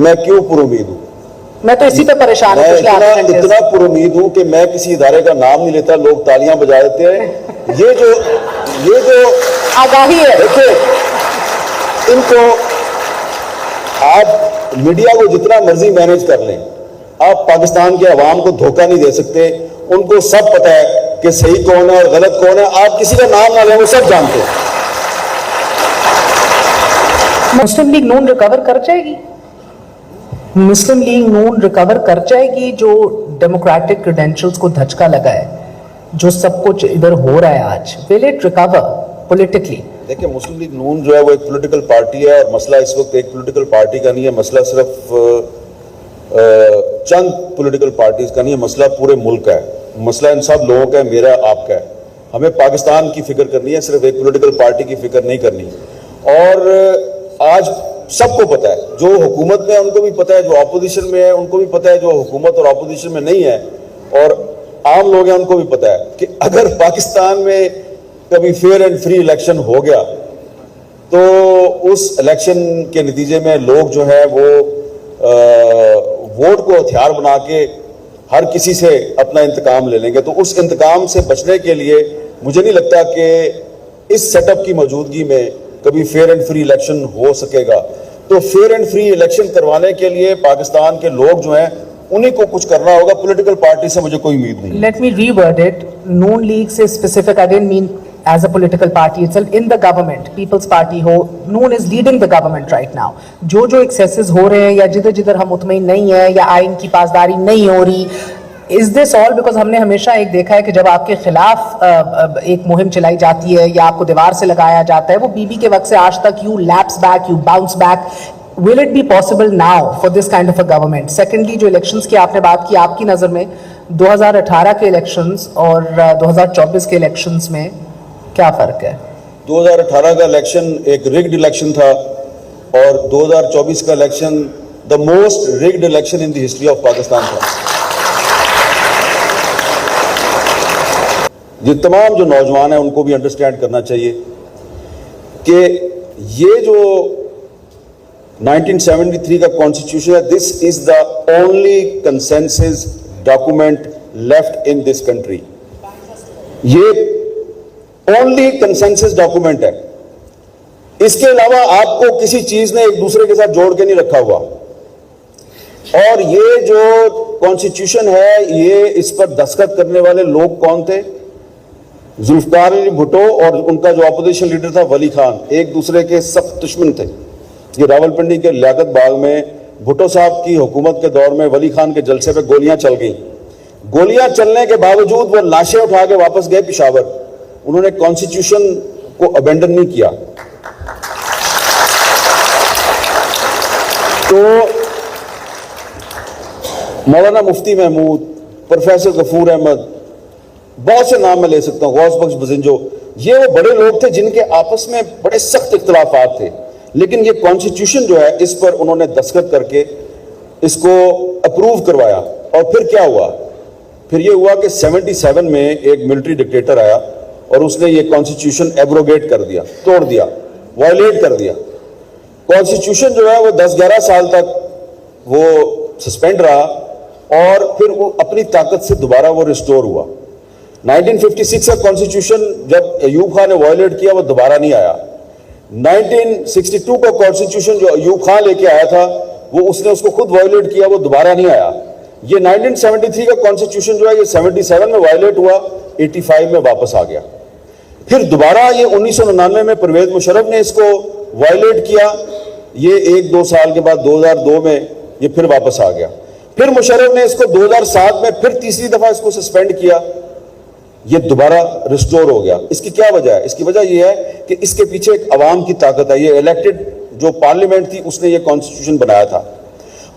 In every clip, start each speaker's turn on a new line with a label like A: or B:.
A: میں کیوں پر امید ہوں؟
B: میں تو اسی پہ پریشان ہوں.
A: اتنا پر امید ہوں کہ میں کسی ادارے کا نام نہیں لیتا, لوگ تالیاں بجا دیتے ہیں. یہ جو
B: آگاہی ہے.
A: دیکھیں, ان کو آپ میڈیا کو جتنا مرضی مینج کر لیں, آپ پاکستان کے عوام کو دھوکہ نہیں دے سکتے. ان کو سب پتہ ہے کہ صحیح کون ہے اور غلط کون ہے. آپ کسی کا نام نہ لیں, وہ سب جانتے ہیں.
B: مسلم لیگ نون ریکور کر جائے گی. مسلم لیگ نون ریکور کر جائے گی. جو ڈیموکریٹک کریڈینشلز کو دھچکا لگا ہے, جو سب کچھ ادھر ہو رہا ہے آج, ول اٹ ریکور پولیٹیکلی؟
A: دیکھیں, مسلم لیگ نون جو ہے وہ ایک پولیٹیکل پارٹی ہے, اور مسئلہ اس وقت ایک پولیٹیکل پارٹی کا نہیں ہے. مسئلہ صرف چند پولیٹیکل پارٹیز کا نہیں ہے, مسئلہ پورے ملک کا ہے. مسئلہ ان سب لوگوں کا ہے, میرا آپ کا ہے. ہمیں پاکستان کی فکر کرنی ہے, صرف ایک پولیٹیکل پارٹی کی فکر نہیں کرنی. اور آج سب کو پتہ ہے, جو حکومت میں ہے ان کو بھی پتہ ہے, جو اپوزیشن میں ہے ان کو بھی پتہ ہے, جو حکومت اور اپوزیشن میں نہیں ہے اور عام لوگ ہیں ان کو بھی پتہ ہے کہ اگر پاکستان میں کبھی فیئر اینڈ فری الیکشن ہو گیا تو اس الیکشن کے نتیجے میں لوگ جو ہے وہ ووٹ کو ہتھیار بنا کے ہر کسی سے اپنا انتقام لے لیں گے. تو اس انتقام سے بچنے کے لیے مجھے نہیں لگتا کہ اس سیٹ اپ کی موجودگی میں کبھی فیئر اینڈ فری الیکشن ہو سکے گا. تو فیئر اینڈ فری الیکشن کروانے کے لیے پاکستان کے لوگ جو ہیں انہیں کو کچھ کرنا ہوگا. پولیٹیکل پارٹی سے مجھے کوئی امید نہیں.
B: Let me reword it. Noon League سے specific, I didn't mean as a political party itself. In the government, People's Party who, Noon is leading the government right now. جو ایکسیسز ہو رہے ہیں یا جدھر جدھر ہم مطمئن نہیں ہیں یا آئین کی پاسداری نہیں ہو رہی, is this all because ہم نے ہمیشہ ایک دیکھا ہے کہ جب آپ کے خلاف ایک مہم چلائی جاتی ہے یا آپ کو دیوار سے لگایا جاتا ہے, وہ بی بی کے وقت سے آج تک you lapse back, you bounce back. Will it be possible now for this kind of a government? Secondly, جو elections کی آپ نے بات کی, آپ کی نظر میں 2018 کے elections اور 2024 کے elections میں کیا فرق ہے؟
A: 2018 کا الیکشن ایک rigged الیکشن تھا اور 2024 کا election the most rigged election in the history of Pakistan تھا. یہ تمام جو نوجوان ہیں ان کو بھی انڈرسٹینڈ کرنا چاہیے کہ یہ جو 1973 کا کانسٹیٹیوشن ہے, this is the only consensus document left in this country. یہ اونلی کنسنسس ڈاکومنٹ ہے. اس کے علاوہ آپ کو کسی چیز نے ایک دوسرے کے ساتھ جوڑ کے نہیں رکھا ہوا. اور یہ جو کانسٹیٹیوشن ہے, یہ اس پر دستخط کرنے والے لوگ کون تھے؟ ذوالفقار علی بھٹو اور ان کا جو اپوزیشن لیڈر تھا ولی خان, ایک دوسرے کے سخت دشمن تھے. یہ راولپنڈی کے لیاقت باغ میں بھٹو صاحب کی حکومت کے دور میں ولی خان کے جلسے پہ گولیاں چل گئیں. گولیاں چلنے کے باوجود وہ لاشیں اٹھا کے واپس گئے پشاور. انہوں نے کانسٹیٹیوشن کو ابینڈن نہیں کیا. تو مولانا مفتی محمود, پروفیسر غفور احمد, بہت سے نام میں لے سکتا ہوں, غوث بخش بزنجو, یہ وہ بڑے لوگ تھے جن کے آپس میں بڑے سخت اختلافات تھے, لیکن یہ کانسٹیٹیوشن جو ہے اس پر انہوں نے دستخط کر کے اس کو اپروو کروایا. اور پھر کیا ہوا؟ پھر یہ ہوا کہ 77 میں ایک ملٹری ڈکٹیٹر آیا اور اس نے یہ کانسٹیٹیوشن ایبروگیٹ کر دیا, توڑ دیا, وائلیٹ کر دیا. کانسٹیٹیوشن جو ہے وہ 10-11 سال تک وہ سسپینڈ رہا اور پھر وہ اپنی طاقت سے دوبارہ وہ ریسٹور ہوا. 1956 کا کانسٹیٹیوشن جب ایوب خان نے وائلیٹ کیا وہ دوبارہ نہیں آیا. 1962 کا کانسٹیٹیوشن جو ایوب خان لے کے آیا تھا وہ اس نے اس کو خود وائلیٹ کیا, وہ دوبارہ نہیں آیا. یہ 1973 کا کانسٹیٹیوشن جو ہے یہ 77 میں وائلیٹ ہوا, 85 میں واپس آ گیا. پھر دوبارہ یہ 1999 میں پرویز مشرف نے اس کو وائلیٹ کیا. یہ 1-2 سال کے بعد 2002 میں یہ پھر واپس آ گیا. پھر مشرف نے اس کو 2007 میں پھر تیسری دفعہ اس کو سسپینڈ کیا, یہ دوبارہ ریسٹور ہو گیا. اس کی کیا وجہ ہے؟ اس کی وجہ یہ ہے کہ اس کے پیچھے ایک عوام کی طاقت ہے. یہ الیکٹڈ جو پارلیمنٹ تھی اس نے یہ کانسٹیٹیوشن بنایا تھا.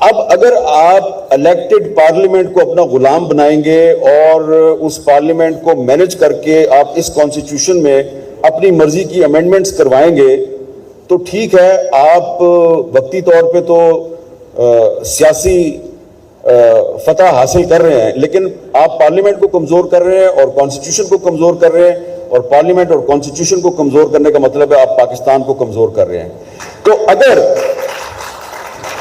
A: اب اگر آپ الیکٹڈ پارلیمنٹ کو اپنا غلام بنائیں گے اور اس پارلیمنٹ کو مینج کر کے آپ اس کانسٹیٹیوشن میں اپنی مرضی کی امینڈمنٹس کروائیں گے تو ٹھیک ہے, آپ وقتی طور پہ تو سیاسی فتح حاصل کر رہے ہیں, لیکن آپ پارلیمنٹ کو کمزور کر رہے ہیں اور کانسٹیٹیوشن کو کمزور کر رہے ہیں, اور پارلیمنٹ اور کانسٹیٹیوشن کو کمزور کرنے کا مطلب ہے آپ پاکستان کو کمزور کر رہے ہیں. تو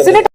B: isn't it